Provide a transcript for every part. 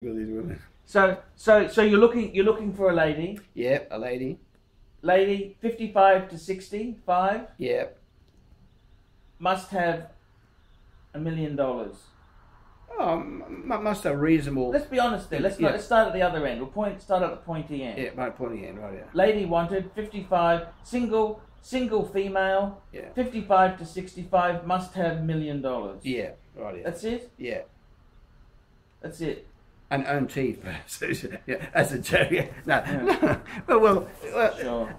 with these women. So you're looking for a lady. Yep, a lady. Lady, 55 to 65. Yep. Must have $1 million. Oh, must have reasonable. Let's be honest there. Let's start at the other end. We'll start at the pointy end. Yeah, my pointy end, right? Yeah. Lady wanted 55, single female. Yeah. 55 to 65, must have $1 million. Yeah, right. Yeah. That's it. Yeah. That's it. And own teeth, perhaps. Yeah, as a joke. Yeah. No, Yeah. no. Well, Sure.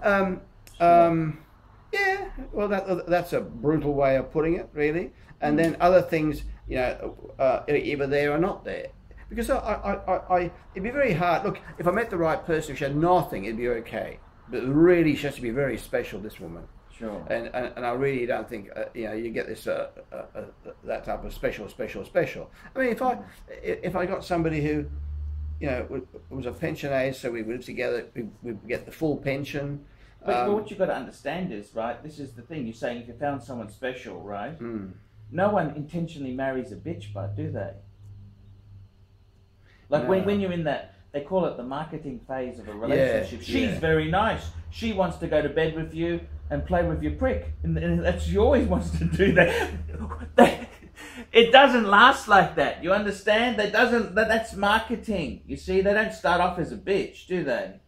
yeah. Well, that's a brutal way of putting it, really. And then other things, you know, either there or not there. Because it'd be very hard. Look, if I met the right person, if she had nothing, it'd be okay. But really, she has to be very special, this woman. Sure. And I really don't think you know, you get this that type of special. I mean, if I got somebody who, you know, was a pension age, so we live together, we get the full pension. But what you've got to understand is, right, this is the thing, you're saying if you found someone special, right, no one intentionally marries a bitch butt, do they? Like No. when you're in that, they call it the marketing phase of a relationship. Yeah, She's very nice. She wants to go to bed with you and play with your prick. And that's, she always wants to do that. It doesn't last like that. You understand? That's marketing. You see, they don't start off as a bitch, do they?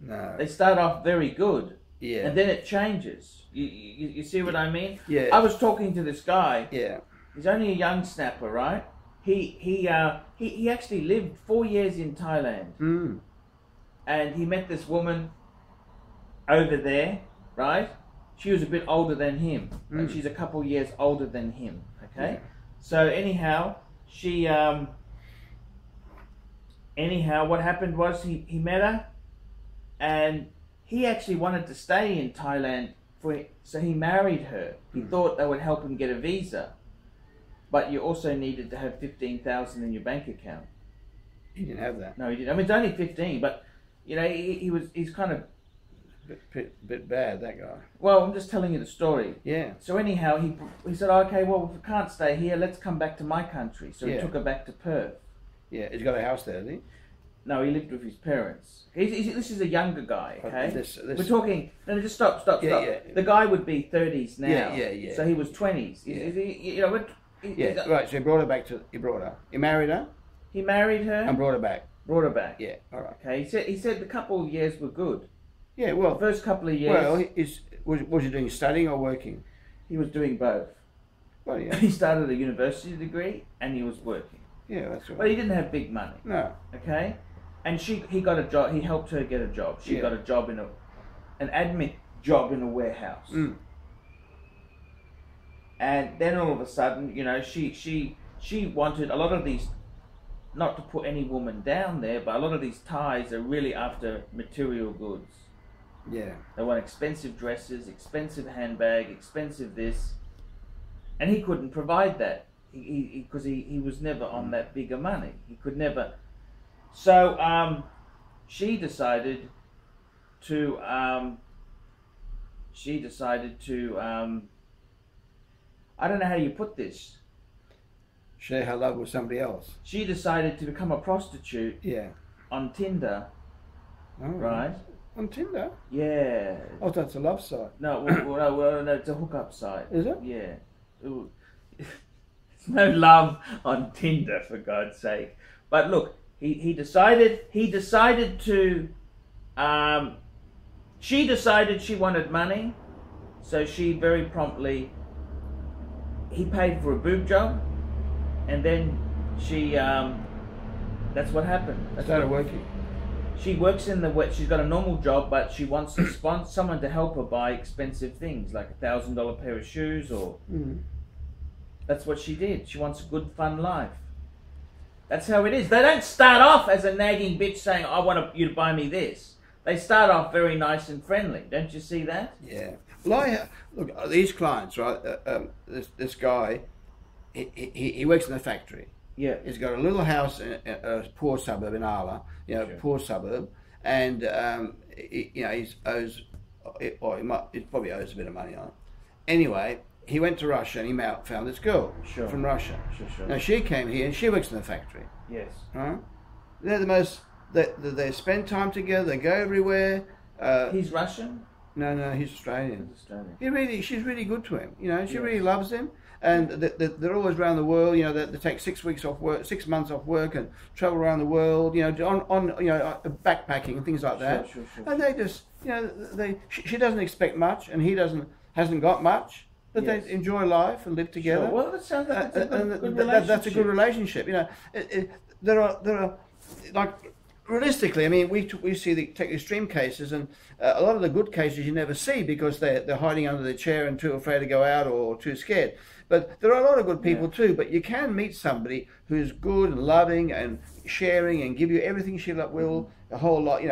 No. They start off very good. Yeah. And then it changes. You see what I mean? Yeah. I was talking to this guy. Yeah. He's only a young snapper, right? He actually lived 4 years in Thailand. And he met this woman over there, right? She was a bit older than him. And she's a couple years older than him, okay? Yeah. So anyhow, what happened was he met her, and he actually wanted to stay in Thailand, so he married her. He thought that would help him get a visa. But you also needed to have 15,000 in your bank account. He didn't have that. No, he didn't. I mean, it's only 15, but you know, he's kind of bit bad, that guy. Well, I'm just telling you the story. Yeah. So anyhow, he said, okay, well, if we can't stay here, let's come back to my country. So he Yeah. took her back to Perth. Yeah, he's got a house there, hasn't he? No, he lived with his parents. This is a younger guy, okay? This... We're talking... No, just stop. Yeah, yeah. The guy would be 30s now. Yeah. So he was 20s. Yeah. You know, Right, so he brought her. He married her? He married her. And brought her back. Brought her back. Yeah, all right. Okay, he said the couple of years were good. Yeah, well... The first couple of years... Well, was he doing studying or working? He was doing both. Well, yeah. He started a university degree and he was working. Yeah, that's right. But he didn't have big money. No. Okay? And he got a job. He helped her get a job. She got a job an admin job in a warehouse. And then all of a sudden, you know, she wanted a lot of these, not to put any woman down there, but a lot of these Thais are really after material goods. Yeah. They want expensive dresses, expensive handbag, expensive this. And he couldn't provide that because he was never on that bigger money. He could never. So she decided to I don't know how you put this. Share her love with somebody else. She decided to become a prostitute. Yeah. On Tinder. Oh, right. On Tinder? Yeah. Oh, that's a love site. No, no, it's a hookup site. Is it? Yeah. There's no love on Tinder, for God's sake. But look, he decided to. She decided she wanted money, so she very promptly. He paid for a boob job, and then she. That's what happened. Started working. She works in the. She's got a normal job, but she wants to sponsor someone to help her buy expensive things, like $1,000 pair of shoes, or. That's what she did. She wants a good, fun life. That's how it is. They don't start off as a nagging bitch saying, "I want you to buy me this." They start off very nice and friendly. Don't you see that? Yeah. Well, look, these clients, right? This guy, he works in a factory. Yeah. He's got a little house in a poor suburb in Arla, you know, poor suburb, and you know, he probably owes a bit of money on it. Anyway, he went to Russia and he found this girl from Russia. Sure. Now she came here and she works in the factory. Yes. Right? They're the most. They spend time together. They go everywhere. He's Russian? No, he's Australian. He's Australian. She's really good to him. She really loves him. And they're always around the world. They take 6 weeks off work, 6 months off work, and travel around the world. On backpacking and things like that. Sure. And they just, she doesn't expect much, and he hasn't got much. But they enjoy life and live together. Sure. Well, that sounds like a good relationship. That's a good relationship. There are like realistically. I mean, we take the extreme cases, and a lot of the good cases you never see because they're hiding under their chair and too afraid to go out or too scared. But there are a lot of good people too. But you can meet somebody who's good and loving and sharing and give you everything she will, a whole lot.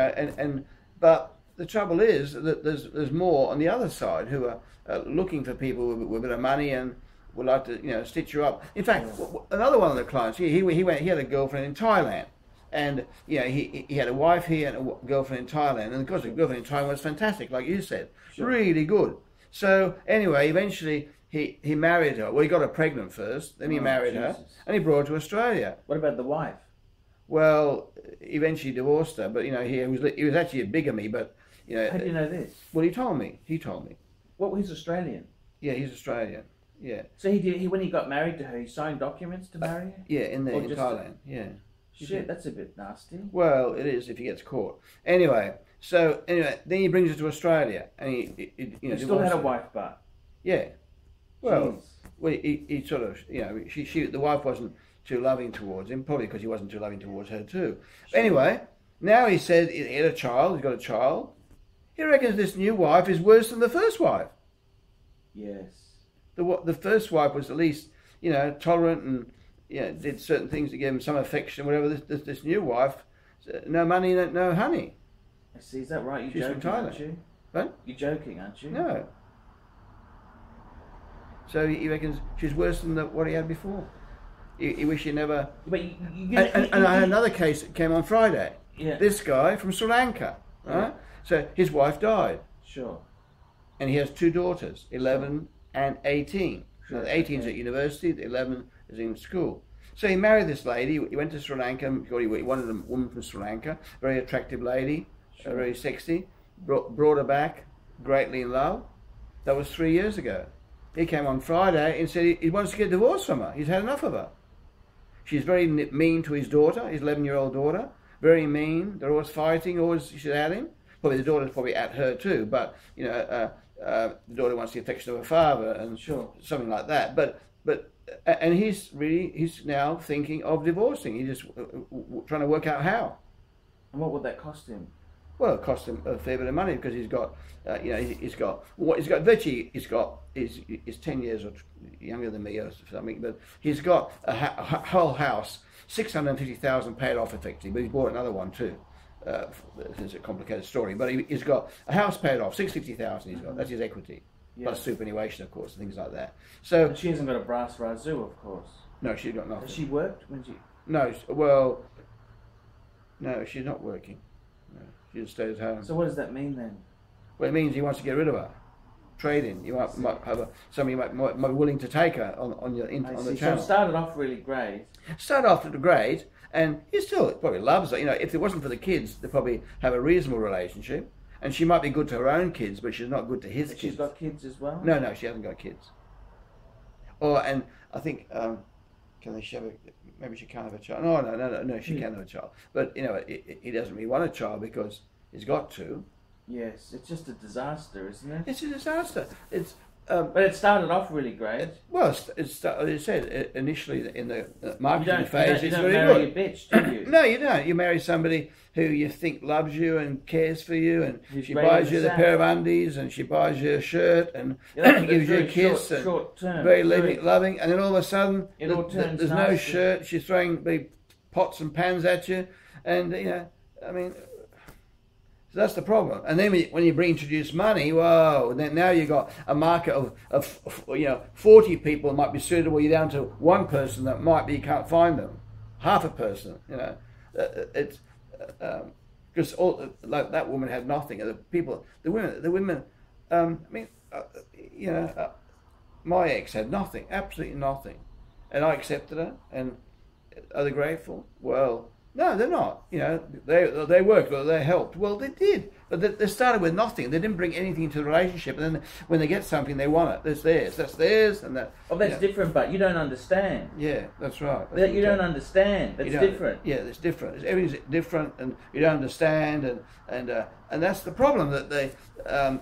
But the trouble is that there's more on the other side who are looking for people with a bit of money and would like to stitch you up. In fact, another one of the clients, he had a girlfriend in Thailand, and he had a wife here and a girlfriend in Thailand, and of course the girlfriend in Thailand was fantastic, like you said, really good. So anyway, eventually he married her. Well, he got her pregnant first, then he married her, and he brought her to Australia. What about the wife? Well, eventually divorced her, but he was actually a bigamy, but. How do you know this? Well, he told me. Well, he's Australian. Yeah, he's Australian. Yeah. So when he got married to her, he signed documents to marry her? Yeah, in Thailand. Yeah. Shit, that's a bit nasty. Well, it is if he gets caught. Anyway, then he brings her to Australia, and he still had a wife, but. Yeah. Well, he sort of the wife wasn't too loving towards him, probably because he wasn't too loving towards her too. Sure. Anyway, now he said he had a child. He's got a child. He reckons this new wife is worse than the first wife. Yes. The first wife was at least, tolerant and did certain things to give him some affection, whatever. This new wife, no money, no honey. I see. Is that right? You're She's joking, from Thailand. aren't you? What? You're joking, aren't you? No. So he reckons she's worse than what he had before. He wish he never. But and I had another case that came on Friday. Yeah. This guy from Sri Lanka, right? So his wife died. Sure. And he has 2 daughters, 11 and 18. Sure. So the 18's at university, the 11 is in school. So he married this lady. He went to Sri Lanka. He wanted a woman from Sri Lanka, very attractive lady, very sexy. Brought her back, greatly in love. That was 3 years ago. He came on Friday and said he wants to get divorced from her. He's had enough of her. She's very mean to his daughter, his 11-year-old daughter. Very mean. They're always fighting. Always she's at him. Probably the daughter's probably at her too. But the daughter wants the affection of her father and something like that. But he's now thinking of divorcing. He's just trying to work out how. And what would that cost him? Well, it cost him a fair bit of money because he's got he's 10 years or younger than me or something, but he's got a whole house, 650,000 paid off effectively, but he's bought another one too. It's a complicated story, but he's got a house paid off, 650,000 he's got, that's his equity, plus superannuation of course, and things like that. So and she hasn't got a brass razoo, of course. No, she's got nothing. Has she worked? No, she's not working. No, she just stays at home. So what does that mean then? Well, it means he wants to get rid of her. Trading. You might have somebody might be willing to take her on the channel. So it started off really great. Started off great, and he still probably loves her. If it wasn't for the kids, they'd probably have a reasonable relationship. And she might be good to her own kids, but she's not good to his kids. She's got kids as well? No, she hasn't got kids. And I think maybe she can't have a child. No, she can't have a child. But he doesn't really want a child because he's got to. Yes, it's just a disaster, isn't it? It's a disaster. But it started off really great. Well, as I said, initially in the marketing phase, it's very good. You don't marry a bitch, do you? No, you don't. You marry somebody who you think loves you and cares for you, and she buys you the pair of undies, and she buys you a shirt, and gives you a kiss, and very loving, and then all of a sudden, there's no shirt. She's throwing big pots and pans at you, and so that's the problem. And then when you introduce money, whoa! And then now you've got a market of 40 people might be suitable. You're down to one person that might be, you can't find them, half a person. It's because like that woman had nothing. The women. My ex had nothing, absolutely nothing, and I accepted her. And are they grateful? Well, No, they're not. You know, they worked, or they helped. Well, they did, but they started with nothing. They didn't bring anything into the relationship, and then when they get something, they want it. That's theirs. That's theirs, and that. Oh, that's different, but you don't understand. Yeah, that's right. That you don't understand. That's different. Yeah, it's different. Everything's different, and you don't understand, and that's the problem that they. I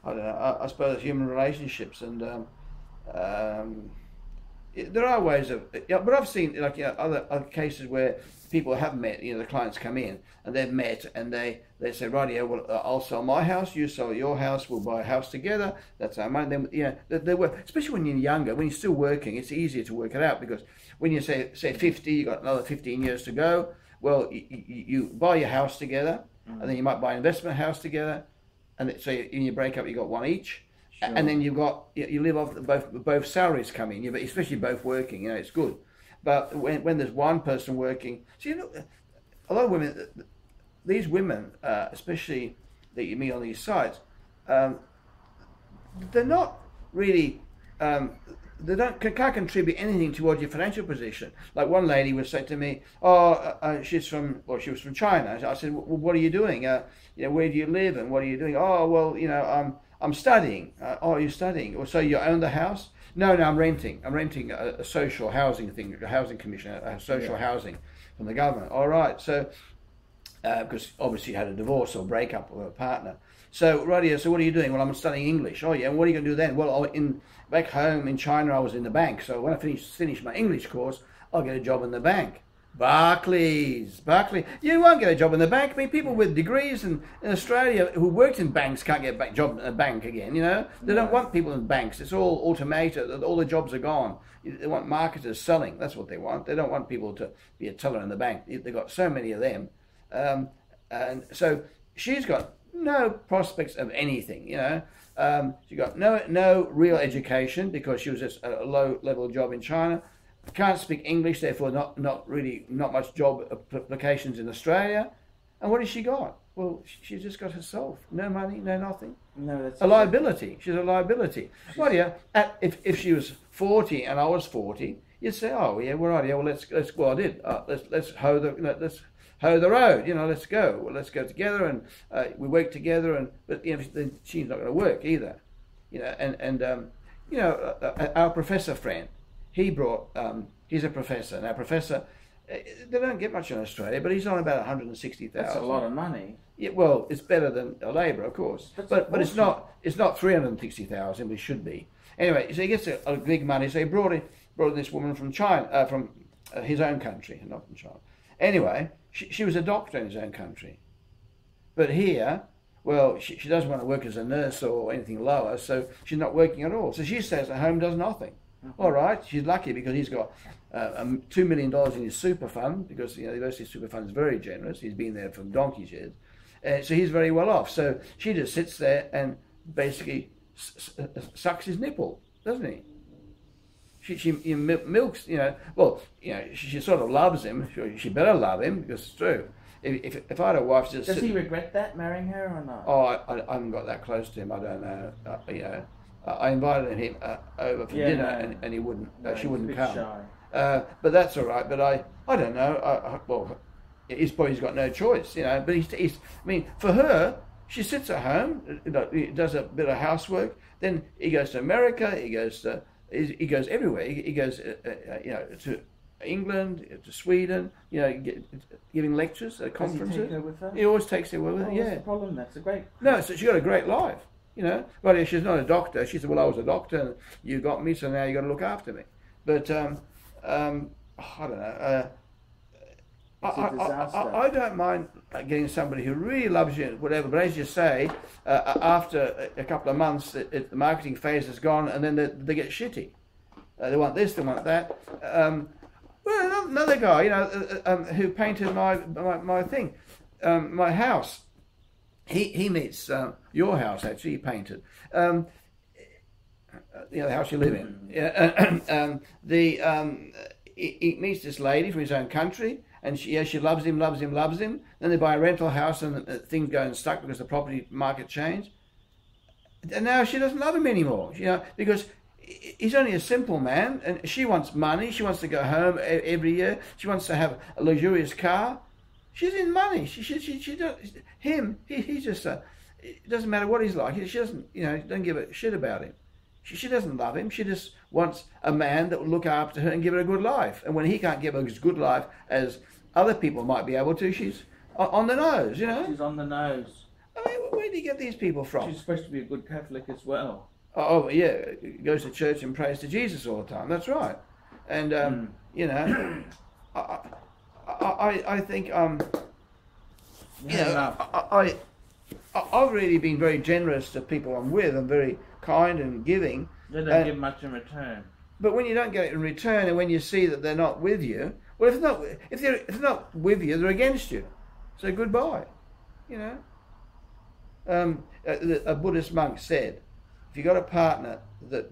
don't know. I suppose human relationships and. There are ways of, but I've seen other cases where people have met. You know, the clients come in and they've met and they say, right, yeah, well, I'll sell my house, you sell your house, we'll buy a house together. That's our money. Then they work, especially when you're younger, when you're still working, it's easier to work it out because when you say 50, you got another 15 years to go. Well, you buy your house together, and then you might buy an investment house together, and so in your breakup you got one each. Sure. And then you live off both salaries come in, especially both working. You know, it's good. But when there's one person working, so you know, a lot of women, these women, especially that you meet on these sites, they're not really. Can't contribute anything towards your financial position. Like one lady would say to me, she was from China. I said, well, what are you doing? Where do you live and what are you doing? Oh, well, I'm studying. Oh, you're studying? Well, so you own the house? No, I'm renting. I'm renting a social housing thing, a housing commission, social housing from the government. All right. So, because obviously you had a divorce or breakup with a partner. So, right, so what are you doing? Well, I'm studying English. Oh, yeah. And what are you going to do then? Well, back home in China, I was in the bank. So when I finish my English course, I'll get a job in the bank. Barclays. You won't get a job in the bank. I mean, people with degrees in Australia who worked in banks can't get a job in a bank again, you know. They don't want people in banks. It's all automated. All the jobs are gone. They want marketers selling. That's what they want. They don't want people to be a teller in the bank. They've got so many of them. And so she's got no prospects of anything, you know. She got no real education because she was just a low-level job in China. Can't speak English, therefore not much job applications in Australia. And what has she got? Well, she's just got herself. No money, no nothing. No, that's a liability. She's a liability. Well, yeah. If she was 40 and I was 40, you'd say, oh yeah, well, right, yeah, well let's. Well, I did. Let's hoe the road. You know, let's go. Well, let's go together and we work together. But then she's not going to work either. You know, and our professor friend. He brought, he's a professor. Now, professor, they don't get much in Australia, but he's on about 160,000. That's a lot of money. Yeah, well, it's better than a labourer, of course. But it's not 360,000, but it should be. Anyway, so he gets a big money. So he brought in this woman from China, from his own country, not from China. Anyway, she was a doctor in his own country. But here, well, she doesn't want to work as a nurse or anything lower, so she's not working at all. So she stays at home, does nothing. All right, she's lucky because he's got $2 million in his super fund because the university super fund is very generous. He's been there for donkey's years, so he's very well off. So she just sits there and basically sucks his nipple, doesn't he? She milks, she sort of loves him. She better love him because it's true. If I had a wife, does he regret that marrying her or not? Oh, I haven't got that close to him. I don't know. I invited him over for dinner, and he wouldn't. She wouldn't come. Shy. But that's all right. But I don't know. Well, he's got no choice, you know. But he's. I mean, for her, she sits at home, he does a bit of housework. Then he goes to America. He goes everywhere. He goes, to England, to Sweden. You know, giving lectures at conferences. Does he take her with her? He always takes her with her. What's the problem? That's a great. No, so she got a great life. You know, well, she's not a doctor. She said, well, I was a doctor and you got me, so now you got to look after me. But, I don't know. I don't mind getting somebody who really loves you, whatever. But as you say, after a couple of months, the marketing phase is gone and then they get shitty. They want this, they want that. Well, another guy, who painted my thing, my house. He meets your house, actually. He painted the house you live in. He meets this lady from his own country, and she loves him. Then they buy a rental house, and things go unstuck because the property market changed. And now she doesn't love him anymore. Because he's only a simple man, and she wants money. She wants to go home every year. She wants to have a luxurious car. She's in money. She does, he's just it doesn't matter what he's like. She doesn't, don't give a shit about him. She doesn't love him. She just wants a man that will look after her and give her a good life. And when he can't give her as good life as other people might be able to, she's on the nose, She's on the nose. I mean, where do you get these people from? She's supposed to be a good Catholic as well. Oh yeah, goes to church and prays to Jesus all the time. That's right. And I think I've really been very generous to people I'm with. I'm very kind and giving. They don't give much in return. But when you don't get it in return, and when you see that they're not with you, well, if they're not with you, they're against you. So goodbye. A Buddhist monk said, if you got a partner that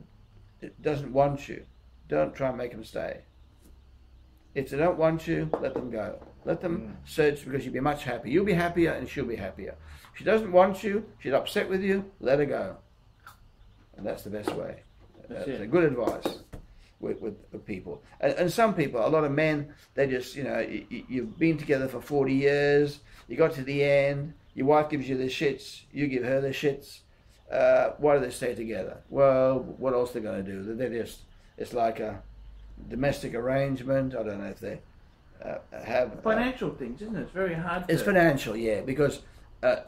doesn't want you, don't try and make them stay. If they don't want you, let them go. Let them search, because you'll be much happier. You'll be happier and she'll be happier. If she doesn't want you, she's upset with you, let her go. And that's the best way. That's a good advice with people. And some people, a lot of men, they just, you've been together for 40 years, you got to the end, your wife gives you the shits, you give her the shits. Why do they stay together? Well, what else are they going to do? They're just, it's like a domestic arrangement. I don't know if they have... Financial things, isn't it? It's very hard to... It's financial, yeah, because to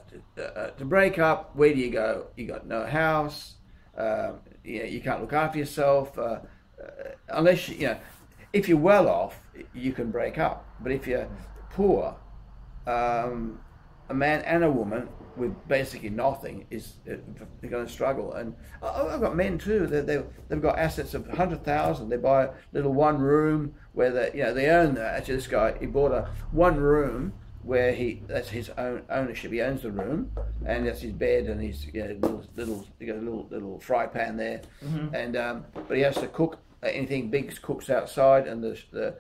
break up, where do you go? You got no house, you can't look after yourself, unless, if you're well off, you can break up. But if you're poor, a man and a woman with basically nothing they're going to struggle. And I've got men too. They've got assets of 100,000. They buy a little one room where they own. Actually, this guy, he bought a one room where that's his own ownership. He owns the room, and that's his bed, and he's he got a little fry pan there, and but he has to cook anything big cooks outside, and the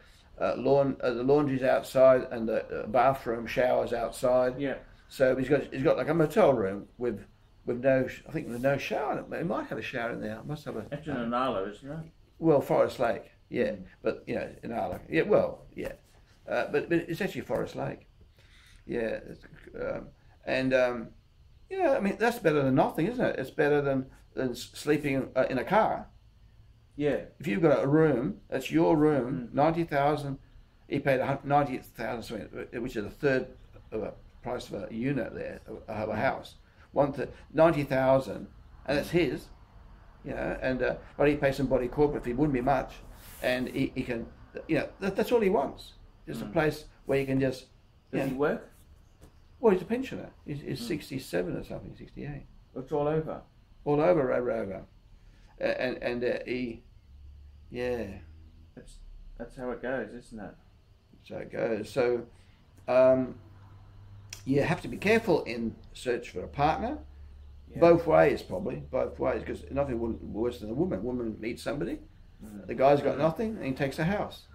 laundry's outside, and the bathroom showers outside. Yeah. So he's got like a motel room with no, I think with no shower. He might have a shower in there. Must have a. That's in Arlo, isn't it? Well, Forest Lake, yeah, but in Arlo, yeah, well, yeah, but it's actually Forest Lake, yeah, I mean that's better than nothing, isn't it? It's better than sleeping in a car. Yeah. If you've got a room, that's your room, 90,000. He paid 90,000, which is a third of a price of a unit there of a house. 90,000, and that's his. And but he pays some body corporate fee, wouldn't be much, and he can, that's all he wants. Just a place where you can just. Does he work? Well, he's a pensioner. He's 67 or something, 68. It's all over. All over. And he, yeah. That's how it goes, isn't it? That's how it goes. So, you have to be careful in search for a partner. Yeah. Both ways, because nothing worse than a woman. A woman meets somebody, the guy's got nothing, and he takes a house.